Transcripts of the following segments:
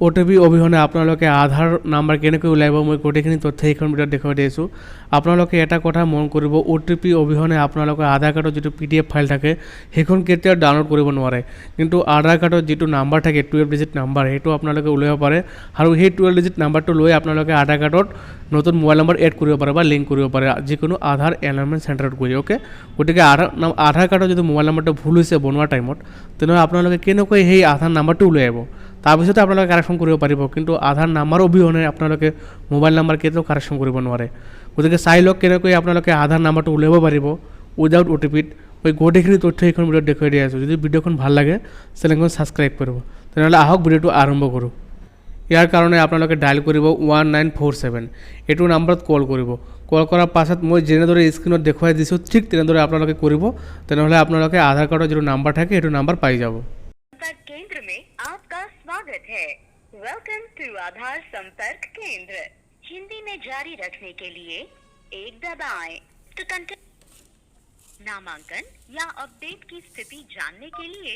OTP অবিহনে আপোনালোকে আধাৰ number কেনেকৈ উলিয়াব মই গোটেইখিনি তথ্য এইখন ভিডিঅ'ত দেখুৱাই দিছোঁ। আপোনালোকে এটা কথা মন কৰিব, OTP অবিহনে আপোনালোকৰ আধাৰ কাৰ্ডৰ যিটো PDF ফাইল থাকে সেইখন কেতিয়াও ডাউনলোড কৰিব নোৱাৰে। কিন্তু আধাৰ কাৰ্ডৰ যিটো নাম্বাৰ থাকে 12 ডিজিট নাম্বাৰ, সেইটো আপোনালোকে উলিয়াব পাৰে আৰু সেই 12 ডিজিট নাম্বাৰটো লৈ আপোনালোকে আধাৰ কাৰ্ডত নতুন মোবাইল নম্বৰ এড কৰিব পাৰে বা লিংক কৰিব পাৰে যিকোনো আধাৰ এনৰলমেণ্ট চেণ্টাৰত গৈ। ওকে, গতিকে আধাৰ কাৰ্ডৰ যদি মোবাইল নম্বৰটো ভুল হৈছে বনোৱাৰ টাইমত, তেনেহ'লে আপোনালোকে কেনেকৈ সেই আধাৰ নাম্বাৰটো উলিয়াব, তাৰপিছতে আপোনালোকে কাৰেকশ্যন কৰিব পাৰিব। কিন্তু আধাৰ নাম্বাৰ অবিহনে আপোনালোকে মোবাইল নাম্বাৰ কেতিয়াও কাৰেকশ্যন কৰিব নোৱাৰে। গতিকে চাই লওক কেনেকৈ আপোনালোকে আধাৰ নাম্বাৰটো উলিয়াব পাৰিব উইদাউট OTPত। মই গোটেইখিনি তথ্য এইখন ভিডিঅ'ত দেখুৱাই দি আছোঁ। যদি ভিডিঅ'খন ভাল লাগে চেনেলখন ছাবস্ক্ৰাইব কৰিব। তেনেহ'লে আহক ভিডিঅ'টো আৰম্ভ কৰোঁ। ইয়াৰ কাৰণে আপোনালোকে ডায়েল কৰিব 1947, এইটো নাম্বাৰত কল কৰিব। কল কৰাৰ পাছত মই যেনেদৰে স্ক্ৰীনত দেখুৱাই দিছোঁ ঠিক তেনেদৰে আপোনালোকে কৰিব। তেনেহ'লে আপোনালোকে আধাৰ কাৰ্ডৰ যিটো নাম্বাৰ থাকে সেইটো নাম্বাৰ পাই যাব। केंद्र में आपका स्वागत है। वेलकम टू आधार संपर्क केंद्र। हिंदी में जारी रखने के लिए 1 दबाएं। टू कंटिन्यू नामांकन या अपडेट की स्थिति जानने के लिए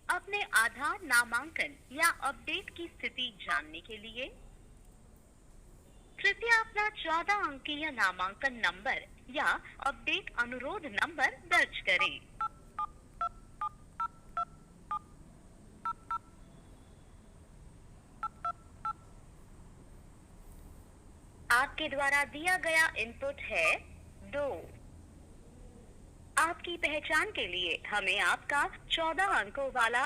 अपने आधार नामांकन या अपडेट की स्थिति जानने के लिए कृपया अपना 14 अंकीय नामांकन नंबर या अपडेट अनुरोध नंबर दर्ज करें। आपके द्वारा दिया गया इनपुट है 2। आपकी पहचान के लिए हमें आपका 14 अंकों वाला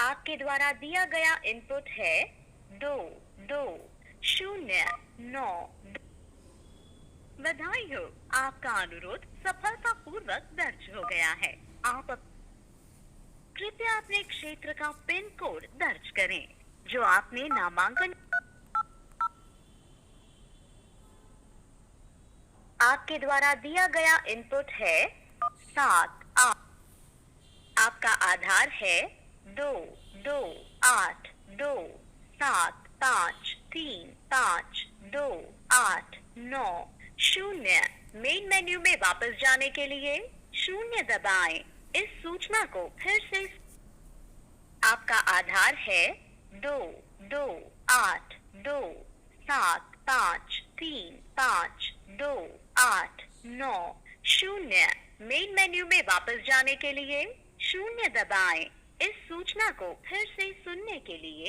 आपके द्वारा दिया गया इनपुट है 2209। बधाई हो, आपका अनुरोध सफलतापूर्वक दर्ज हो गया है। आप कृपया अपने क्षेत्र का पिन कोड दर्ज करें जो आपने नामांकन। आपके द्वारा दिया गया इनपुट है 7। आपका आधार है 222825352890। मेन मेन्यू में वापस जाने के लिए 0 दबाएं। इस सूचना को फिर से आपका आधार है 222825352890। मेन मेन्यू में वापस जाने के लिए 0 दबाएं। इस सूचना को फिर से सुनने के लिए